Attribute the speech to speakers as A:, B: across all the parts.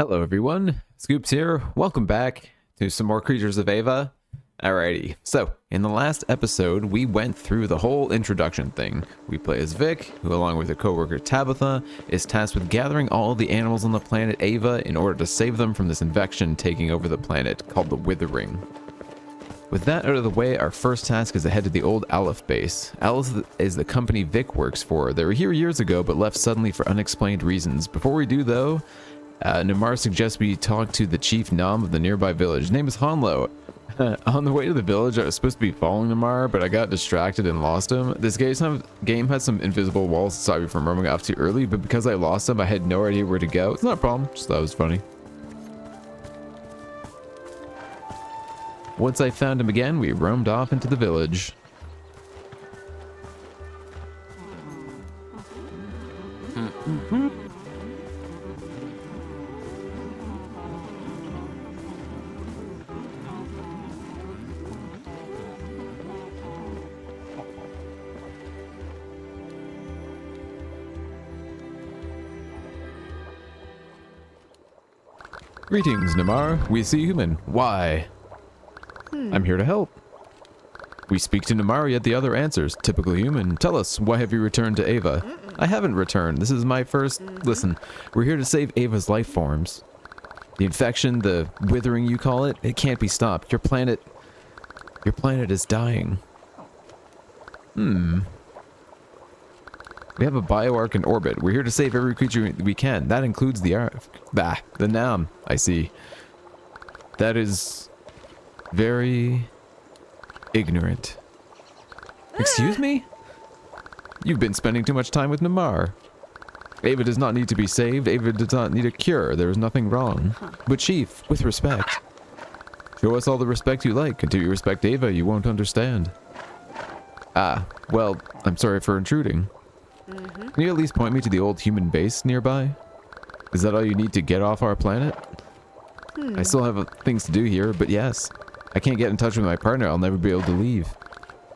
A: Hello everyone, Scoops here. Welcome back to some more Creatures of Ava. Alrighty, so in the last episode we went through the whole introduction thing. We play as Vic, who along with her co-worker Tabitha is tasked with gathering all the animals on the planet Ava in order to save them from this infection taking over the planet called the Withering. With that out of the way, our first task is to head to the old Aleph base. Aleph is the company Vic works for. They were here years ago but left suddenly for unexplained reasons. Before we do though, Namar suggests we talk to the chief Nam of the nearby village. His name is Hanlo. On the way to the village, I was supposed to be following Namar, but I got distracted and lost him. This game has some invisible walls to stop you from roaming off too early, but because I lost him, I had no idea where to go. It's not a problem, just thought it was funny. Once I found him again, we roamed off into the village. Greetings, Namar. We see human. Why? I'm here to help. We speak to Namar, yet the other answers. Typical human. Tell us, why have you returned to Ava? I haven't returned. This is my first... Listen, we're here to save Ava's life forms. The infection, the withering you call it, it can't be stopped. Your planet is dying. We have a bioarc in orbit. We're here to save every creature we can. That includes the Nam, I see. That is very ignorant. Excuse me? You've been spending too much time with Namar. Ava does not need to be saved. Ava does not need a cure. There is nothing wrong. But Chief, with respect. Show us all the respect you like. Until you respect Ava, you won't understand. Ah, well, I'm sorry for intruding. Can you at least point me to the old human base nearby? Is that all you need to get off our planet? I still have things to do here, but yes. I can't get in touch with my partner, I'll never be able to leave.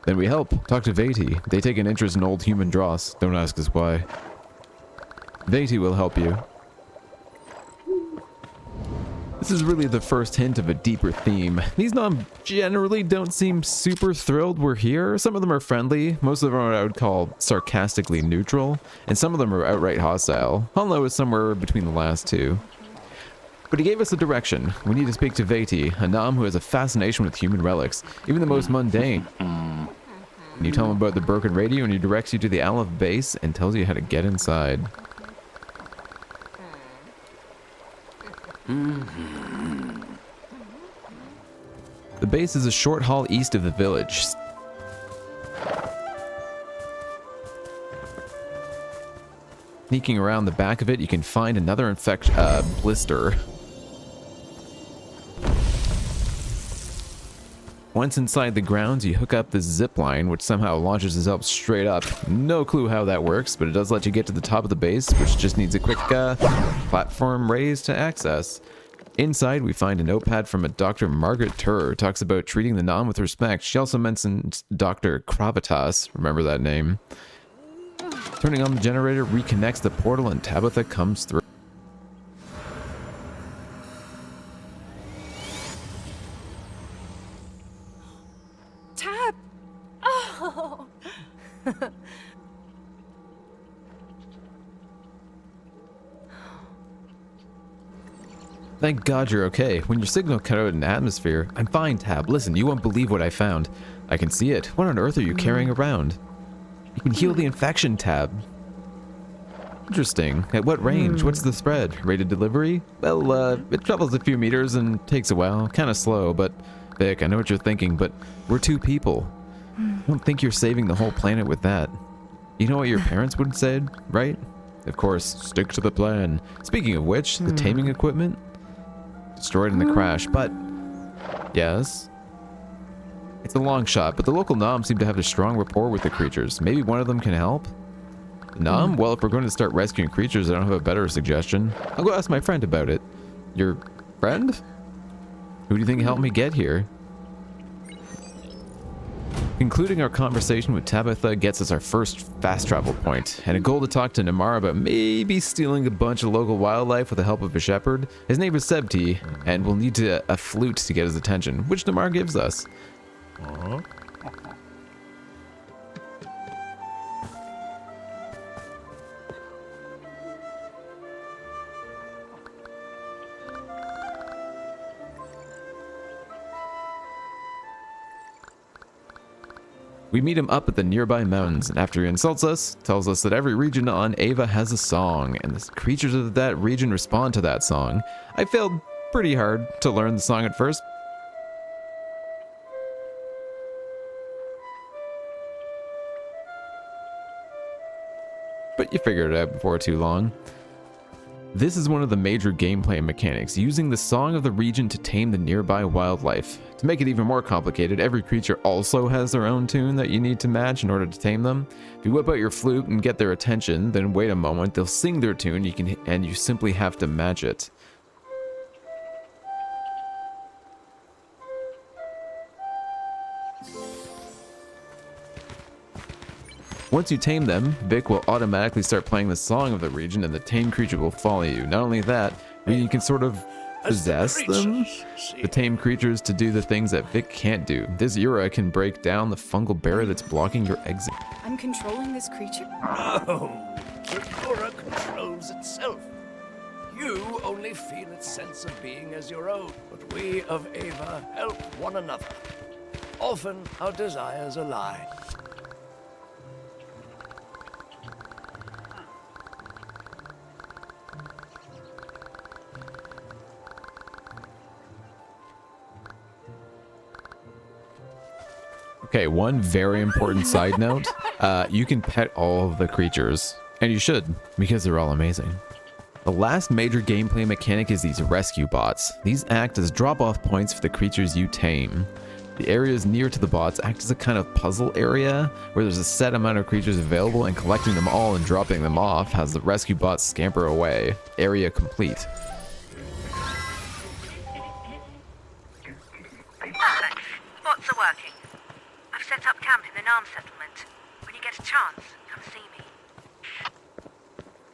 A: Then we help. Talk to Vati. They take an interest in old human dross. Don't ask us why. Vati will help you. This is really the first hint of a deeper theme. These Nam generally don't seem super thrilled we're here. Some of them are friendly, most of them are what I would call sarcastically neutral, and some of them are outright hostile. Hanlo is somewhere between the last two. But he gave us a direction. We need to speak to Vati, a Nam who has a fascination with human relics, even the most mundane. You tell him about the broken radio and he directs you to the Aleph base and tells you how to get inside. The base is a short haul east of the village. Sneaking around the back of it, you can find another blister. Once inside the grounds, you hook up this zip line, which somehow launches us up straight up. No clue how that works, but it does let you get to the top of the base, which just needs a quick platform raise to access. Inside, we find a notepad from a Dr. Margaret Turr, talks about treating the Nam with respect. She also mentions Dr. Kravitas, remember that name. Turning on the generator reconnects the portal and Tabitha comes through.
B: Tab! Oh!
A: Thank God you're okay. When your signal cut out in the atmosphere, I'm fine, Tab. Listen, you won't believe what I found. I can see it. What on earth are you carrying around? You can heal the infection, Tab. Interesting. At what range? What's the spread? Rated delivery? Well, it travels a few meters and takes a while. Kind of slow, but... Vic, I know what you're thinking, but we're two people. I don't think you're saving the whole planet with that. You know what your parents would have said, right? Of course, stick to the plan. Speaking of which, the taming equipment? Destroyed in the crash, but... Yes? It's a long shot, but the local Nam seem to have a strong rapport with the creatures. Maybe one of them can help? Nam? Well, if we're going to start rescuing creatures, I don't have a better suggestion. I'll go ask my friend about it. Your friend? Who do you think helped me get here? Concluding our conversation with Tabitha gets us our first fast travel point, and a goal to talk to Namar about maybe stealing a bunch of local wildlife with the help of a shepherd. His name is Sebti, and we'll need a flute to get his attention, which Namar gives us. We meet him up at the nearby mountains, and after he insults us, tells us that every region on Ava has a song, and the creatures of that region respond to that song. I failed pretty hard to learn the song at first. But you figured it out before too long. This is one of the major gameplay mechanics, using the song of the region to tame the nearby wildlife. To make it even more complicated, every creature also has their own tune that you need to match in order to tame them. If you whip out your flute and get their attention, then wait a moment, they'll sing their tune, and you simply have to match it. Once you tame them, Vic will automatically start playing the song of the region and the tame creature will follow you. Not only that, you can sort of possess them, the tame creatures, to do the things that Vic can't do. This Yura can break down the fungal barrier that's blocking your exit.
B: I'm controlling this creature?
C: No, the Yura controls itself. You only feel its sense of being as your own, but we of Ava help one another. Often our desires align.
A: Okay, one very important side note. You can pet all of the creatures, and you should, because they're all amazing. The last major gameplay mechanic is these rescue bots. These act as drop-off points for the creatures you tame. The areas near to the bots act as a kind of puzzle area, where there's a set amount of creatures available, and collecting them all and dropping them off has the rescue bots scamper away. Area complete.
D: Bots are working. I've set up camp in the Nam settlement. When you get a chance, come see me.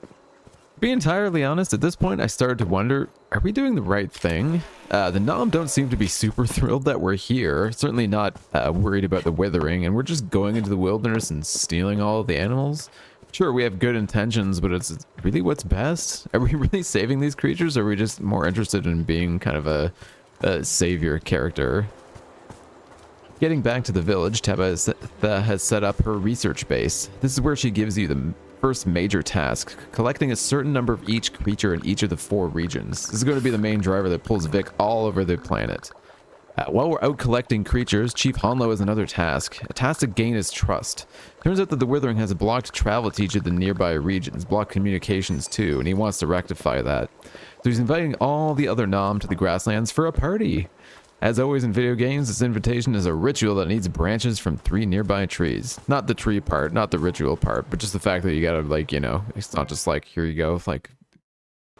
A: To be entirely honest, at this point I started to wonder, are we doing the right thing? The Nam don't seem to be super thrilled that we're here, certainly not worried about the withering, and we're just going into the wilderness and stealing all of the animals. Sure, we have good intentions, but it's really what's best? Are we really saving these creatures, or are we just more interested in being kind of a savior character? Getting back to the village, Tabitha has set up her research base. This is where she gives you the first major task, collecting a certain number of each creature in each of the 4 regions. This is going to be the main driver that pulls Vic all over the planet. While we're out collecting creatures, Chief Honlo has another task, a task to gain his trust. Turns out that the Withering has blocked travel to each of the nearby regions, blocked communications too, and he wants to rectify that. So he's inviting all the other Nam to the Grasslands for a party. As always in video games, this invitation is a ritual that needs branches from 3 nearby trees. Not the tree part, not the ritual part, but just the fact that you gotta, like, you know, it's not just like, here you go, like,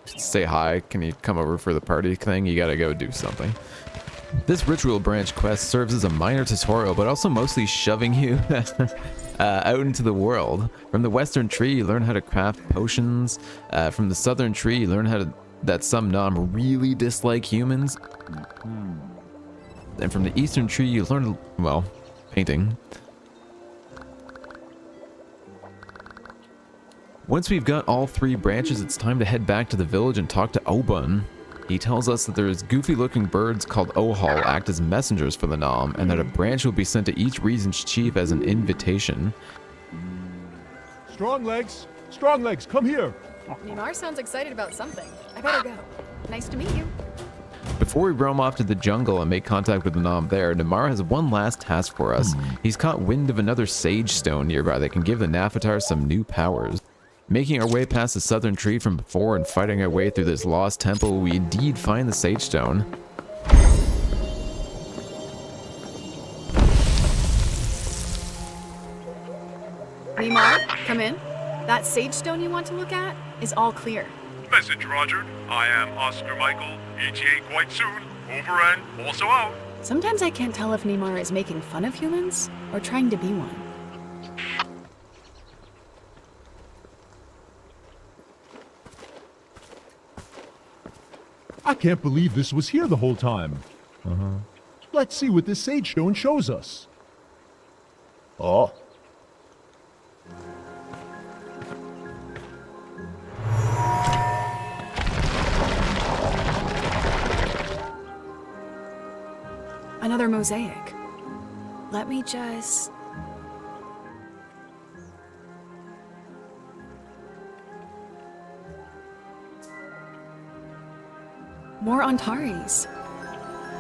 A: say hi, can you come over for the party thing? You gotta go do something. This ritual branch quest serves as a minor tutorial, but also mostly shoving you out into the world. From the western tree, you learn how to craft potions. From the southern tree, you learn that some Nam really dislike humans. And from the eastern tree, you learn, well, painting. Once we've got all 3 branches, it's time to head back to the village and talk to Obun. He tells us that there's goofy-looking birds called Ohal act as messengers for the Nam, and that a branch will be sent to each region's chief as an invitation.
E: Strong legs, come here.
B: Nimar sounds excited about something. I better go. Nice to meet you.
A: Before we roam off to the jungle and make contact with the Nam there, Namar has one last task for us. He's caught wind of another sage stone nearby that can give the Nafatar some new powers. Making our way past the southern tree from before and fighting our way through this lost temple, we indeed find the sage stone.
B: Nimar, come in. That sage stone you want to look at is all clear.
F: Message rogered. I am Oscar Michael. ETA quite soon. Over and also out.
B: Sometimes I can't tell if Neymar is making fun of humans or trying to be one.
E: I can't believe this was here the whole time. Let's see what this sage stone shows us.
C: Oh.
B: Another mosaic. Let me just... More Antares.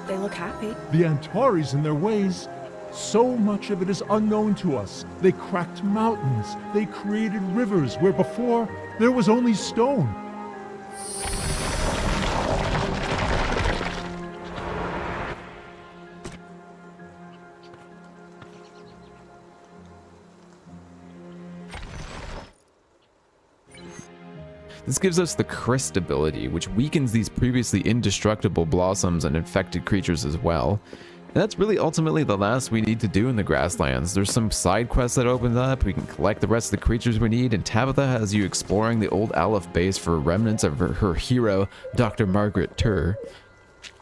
B: They look happy.
E: The Antares and their ways, so much of it is unknown to us. They cracked mountains. They created rivers where before there was only stone.
A: This gives us the Crest ability, which weakens these previously indestructible blossoms and infected creatures as well. And that's really ultimately the last we need to do in the Grasslands. There's some side quests that opens up, we can collect the rest of the creatures we need, and Tabitha has you exploring the old Aleph base for remnants of her hero, Dr. Margaret Tur.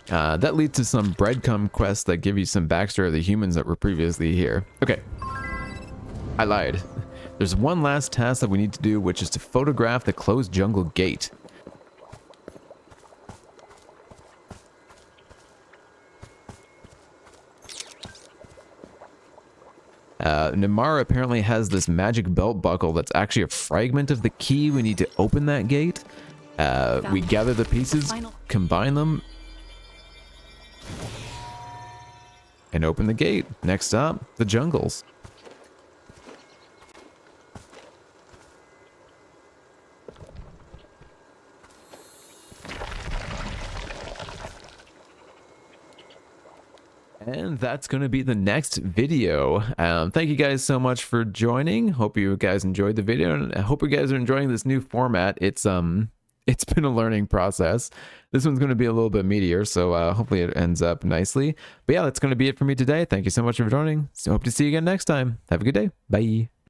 A: That leads to some breadcrumb quests that give you some backstory of the humans that were previously here. Okay, I lied. There's one last task that we need to do, which is to photograph the closed jungle gate. Neymar apparently has this magic belt buckle that's actually a fragment of the key. We need to open that gate. We gather the pieces, combine them, and open the gate. Next up, the jungles. And that's going to be the next video. Thank you guys so much for joining. Hope you guys enjoyed the video, and I hope you guys are enjoying this new format. It's been a learning process. This one's going to be a little bit meatier, so hopefully it ends up nicely. But yeah, that's going to be it for me today. Thank you so much for joining. So hope to see you again next time. Have a good day. Bye.